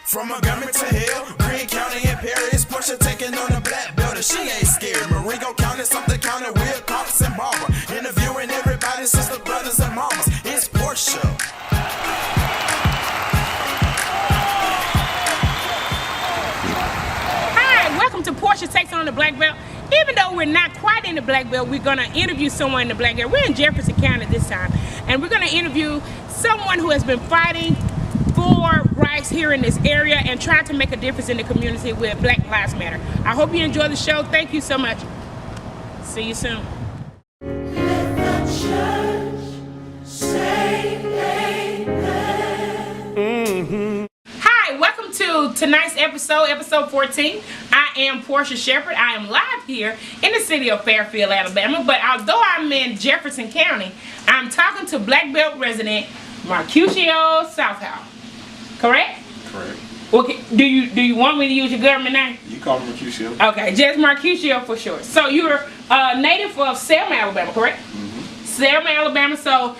From Montgomery to Hill, Greene County and Paris, Portia taking on the black belt, and she ain't scared. Marengo County, something county, Will, Cops, and Barbara. Interviewing everybody, sister, brothers, and mamas. It's Portia. Hi, welcome to Portia Takes on the Black Belt. Even though we're not quite in the Black Belt, we're gonna interview someone in the Black Belt. We're in Jefferson County this time, and we're gonna interview someone who has been fighting for rights here in this area and trying to make a difference in the community with Black Lives Matter. I hope you enjoy the show. Thank you so much. See you soon. Let the church say amen. Hi, welcome to tonight's episode 14. I am Portia Shepherd. I am live here in the city of Fairfield, Alabama, but although I'm in Jefferson County, I'm talking to Black Belt resident Mercutio Southhouse. Correct? Correct. Okay. Do you want me to use your government name? You call me Mercutio. Okay, just Mercutio for sure. So you're a native of Selma, Alabama, correct? Mm-hmm. Selma, Alabama. So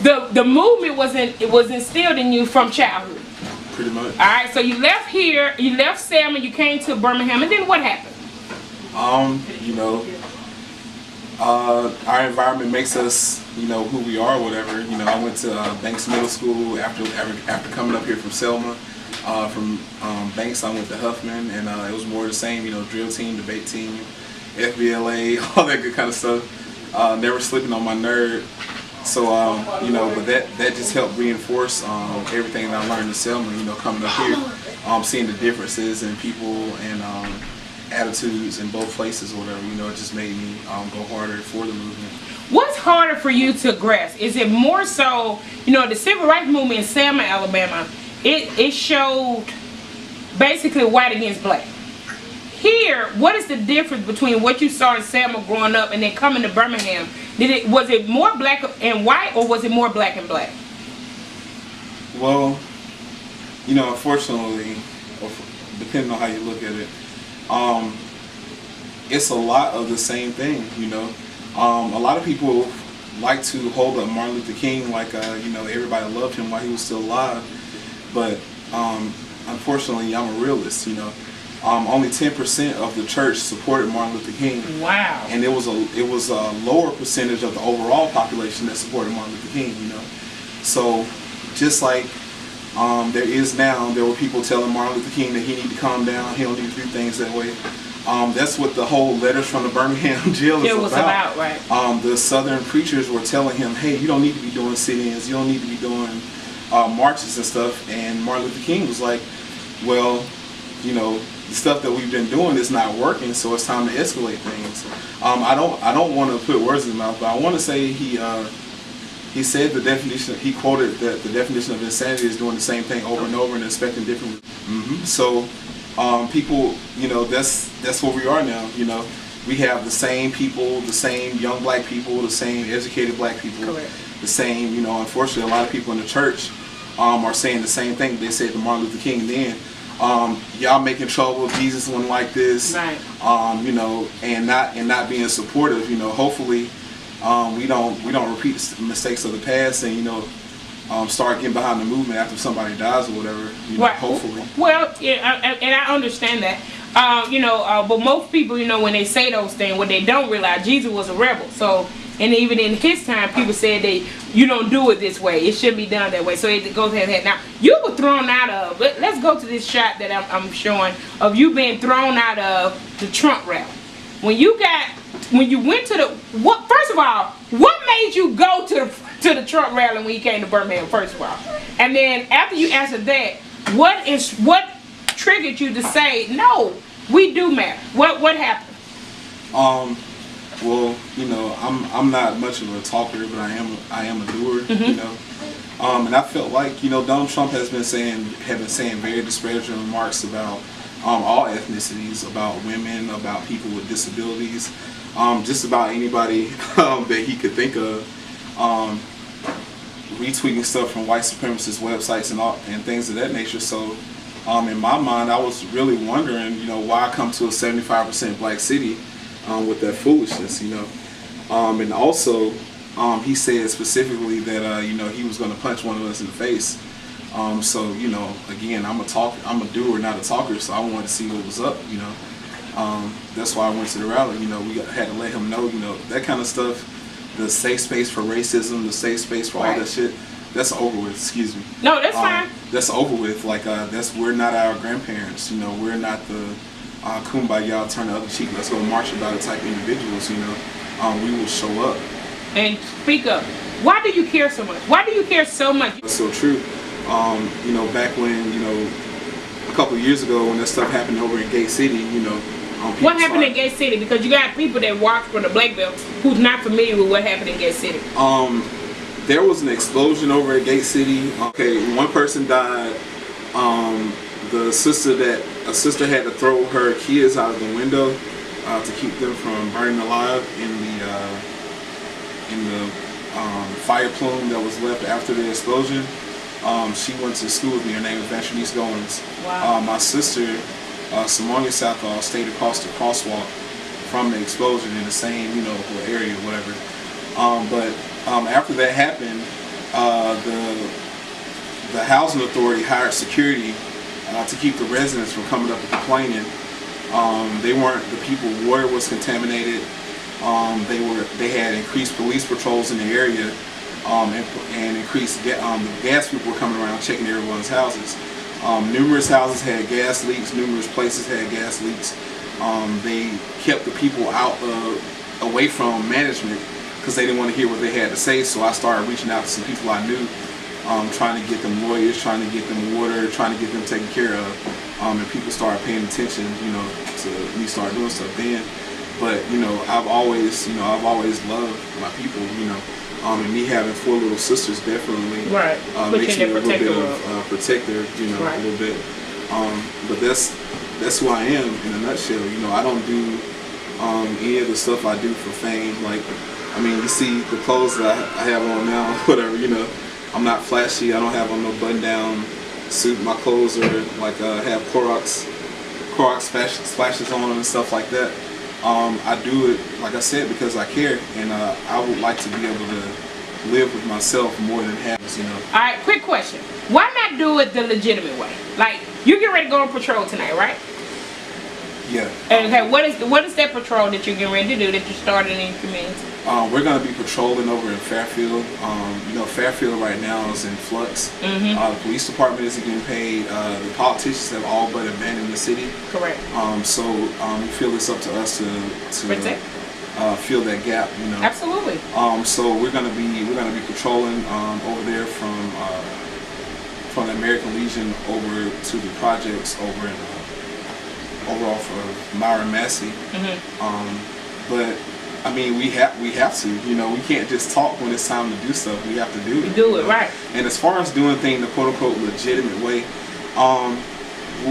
the movement was instilled in you from childhood. Pretty much. All right. So you left here. You left Selma. You came to Birmingham, and then what happened? Our environment makes us, who we are, or whatever. I went to Banks Middle School after coming up here from Selma. From Banks, I went to Huffman, and it was more the same. Drill team, debate team, FBLA, all that good kind of stuff. Never slipping on my nerd. So, but that just helped reinforce everything that I learned in Selma. Coming up here, seeing the differences in people and attitudes in both places, or whatever. It just made me go harder for the movement. What's harder for you to grasp? Is it more so, the civil rights movement in Selma, Alabama, it showed basically white against black. Here, what is the difference between what you saw in Selma growing up and then coming to Birmingham? Was it more black and white, or was it more black and black? Well, unfortunately, depending on how you look at it, it's a lot of the same thing. A lot of people like to hold up Martin Luther King like everybody loved him while he was still alive, but unfortunately, I'm a realist. Only 10% of the church supported Martin Luther King. Wow. And it was a lower percentage of the overall population that supported Martin Luther King. So just like there is now, there were people telling Martin Luther King that he need to calm down, he don't need to do things that way. That's what the whole letters from the Birmingham jail is about. Right. The Southern preachers were telling him, hey, you don't need to be doing sit-ins, you don't need to be doing marches and stuff. And Martin Luther King was like, well, the stuff that we've been doing is not working, so it's time to escalate things. I don't want to put words in his mouth, but I want to say he said the definition. He quoted that the definition of insanity is doing the same thing over and over and expecting different. So people, that's where we are now. We have the same people, the same young black people, the same educated black people. Correct. The same. Unfortunately, a lot of people in the church are saying the same thing they said to Martin Luther King then. Y'all making trouble. Jesus wasn't like this. Right. And not being supportive. Hopefully, we don't repeat the mistakes of the past, and start getting behind the movement after somebody dies or whatever. Right. Hopefully. Well, yeah, and I understand that. But most people, when they say those things, what they don't realize, Jesus was a rebel. So, and even in his time, people said that you don't do it this way. It shouldn't be done that way. So it goes hand in hand. Now, you were thrown out of. Let's go to this shot that I'm showing of you being thrown out of the Trump rally. When you went to first of all, what made you go to the Trump rally when you came to Birmingham? First of all, and then after you answered that, what triggered you to say no? We do matter. What happened? Well, I'm not much of a talker, but I am a doer. And I felt like Donald Trump have been saying very disparaging remarks about all ethnicities, about women, about people with disabilities, just about anybody that he could think of. Retweeting stuff from white supremacist websites and things of that nature. So, in my mind, I was really wondering, why I come to a 75% black city with that foolishness, and also he said specifically that he was going to punch one of us in the face So you know, again, I'm a doer, not a talker. So I wanted to see what was up. You know, that's why I went to the rally. You know, had to let him know. You know, that kind of stuff. The safe space for racism, the safe space for all that shit. That's over with. Excuse me. No, that's fine. That's over with. Like we're not our grandparents. You know, we're not the kumbaya, turn the other cheek, let's go march about it type individuals. You know, we will show up and speak up. Why do you care so much? Why do you care so much? That's so true. You know, back when, you know, a couple of years ago when that stuff happened over in Gate City, you know. What happened in Gate City? Because you got people that walk for the black belt who's not familiar with what happened in Gate City. There was an explosion over at Gate City. Okay, one person died. A sister had to throw her kids out of the window to keep them from burning alive in the fire plume that was left after the explosion. She went to school with me. Her name was Vantronice Goins. Wow. My sister, Simonia Southall, stayed across the crosswalk from the explosion in the same, you know, area, whatever. But after that happened, the housing authority hired security to keep the residents from coming up and complaining. The people's water was contaminated. They had increased police patrols in the area, and increased the gas people were coming around checking everyone's houses. Numerous houses had gas leaks. Numerous places had gas leaks. They kept the people away from management because they didn't want to hear what they had to say. So I started reaching out to some people I knew, trying to get them lawyers, trying to get them water, trying to get them taken care of. And people started paying attention, you know, to me start doing stuff then. But you know, I've always loved my people, you know. And me having 4 little sisters definitely makes me a little bit of protector, you know, a little bit. But that's who I am in a nutshell. You know, I don't do any of the stuff I do for fame. Like, I mean, you see the clothes that I have on now, whatever. You know, I'm not flashy. I don't have on no button-down suit. My clothes are like have Clorox splashes on and stuff like that. I do it, like I said, because I care, and I would like to be able to live with myself more than happiness, you know. All right, quick question. Why not do it the legitimate way? Like, you get ready to go on patrol tonight, right? Yeah. Okay, what is that patrol that you're getting ready to do that you started in your community? We're going to be patrolling over in Fairfield. You know, Fairfield right now is in flux. The police department isn't getting paid. The politicians have all but abandoned the city. Correct. So we feel it's up to us to protect. Fill that gap. You know. Absolutely. So we're going to be patrolling over there from the American Legion over to the projects over off of Myron Massey. But I mean, we have to, you know, we can't just talk when it's time to do stuff. We have to do it. Do it, right. And as far as doing things the quote-unquote legitimate way,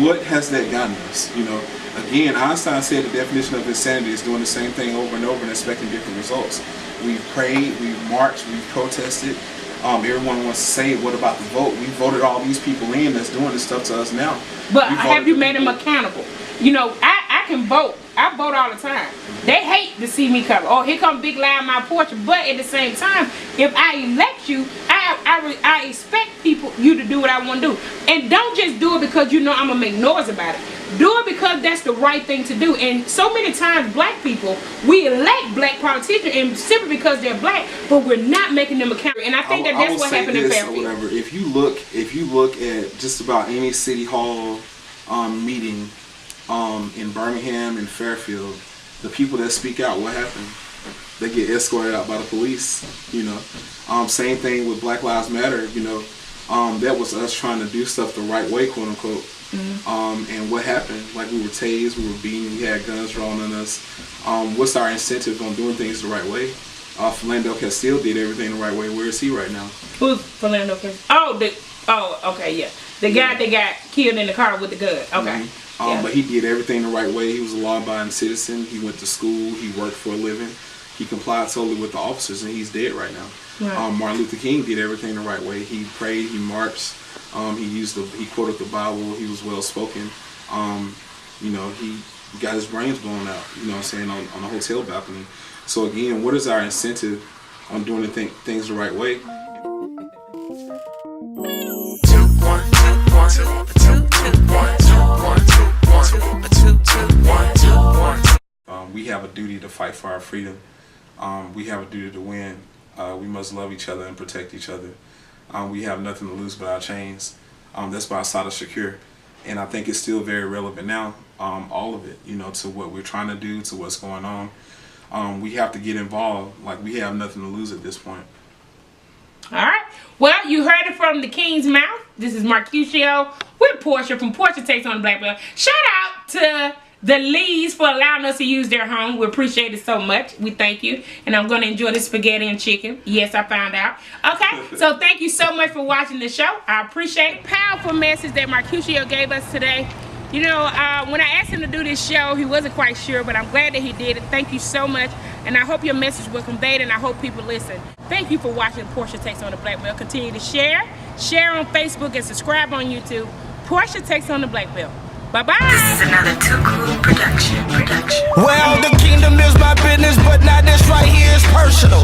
what has that gotten us? You know, again, Einstein said the definition of insanity is doing the same thing over and over and expecting different results. We've prayed, we've marched, we've protested. Everyone wants to say, what about the vote? We voted all these people in that's doing this stuff to us now. But have you made them accountable? You know, I can vote. I vote all the time. They hate to see me come. Oh, here come Big Lie on my porch. But at the same time, if I elect you, I expect you to do what I want to do. And don't just do it because you know I'm going to make noise about it. Do it because that's the right thing to do. And so many times, black people, we elect black politicians and simply because they're black, but we're not making them accountable. And I think that's what happened in Fairfield. If you look at just about any city hall meeting in Birmingham and Fairfield, the people that speak out, what happened? They get escorted out by the police. You know, same thing with Black Lives Matter. You know, that was us trying to do stuff the right way, quote unquote. And what happened? Like, we were tased, we were beaten, we had guns drawn on us. What's our incentive on doing things the right way? Philando Castile did everything the right way. Where is he right now? Who's Philando Castile? Okay, yeah. The guy that got killed in the car with the gun. Okay. Yeah. But he did everything the right way. He was a law-abiding citizen. He went to school. He worked for a living. He complied totally with the officers, and he's dead right now. Right. Martin Luther King did everything the right way. He prayed. He marched. He quoted the Bible. He was well-spoken. You know, he got his brains blown out. You know what I'm saying, on a hotel balcony. So again, what is our incentive on doing things the right way? 2 fight for our freedom. We have a duty to win. We must love each other and protect each other. We have nothing to lose but our chains. That's by Assata Shakur. And I think it's still very relevant now, all of it, you know, to what we're trying to do, to what's going on. We have to get involved. Like, we have nothing to lose at this point. All right. Well, you heard it from the king's mouth. This is Mercutio with Portia from Portia Takes on the Black Belt. Shout out to the Lees for allowing us to use their home. We appreciate it so much. We thank you. And I'm going to enjoy the spaghetti and chicken. Yes, I found out. Okay, so thank you so much for watching the show. I appreciate it. Powerful message that Mercutio gave us today. You know, when I asked him to do this show, he wasn't quite sure, but I'm glad that he did it. Thank you so much. And I hope your message was conveyed, and I hope people listen. Thank you for watching Portia Takes on the Black Belt. Continue to share on Facebook, and subscribe on YouTube. Portia Takes on the Black Belt. Bye-bye. This is another Too Cool production. Well, the kingdom is my business, but now this right here is personal.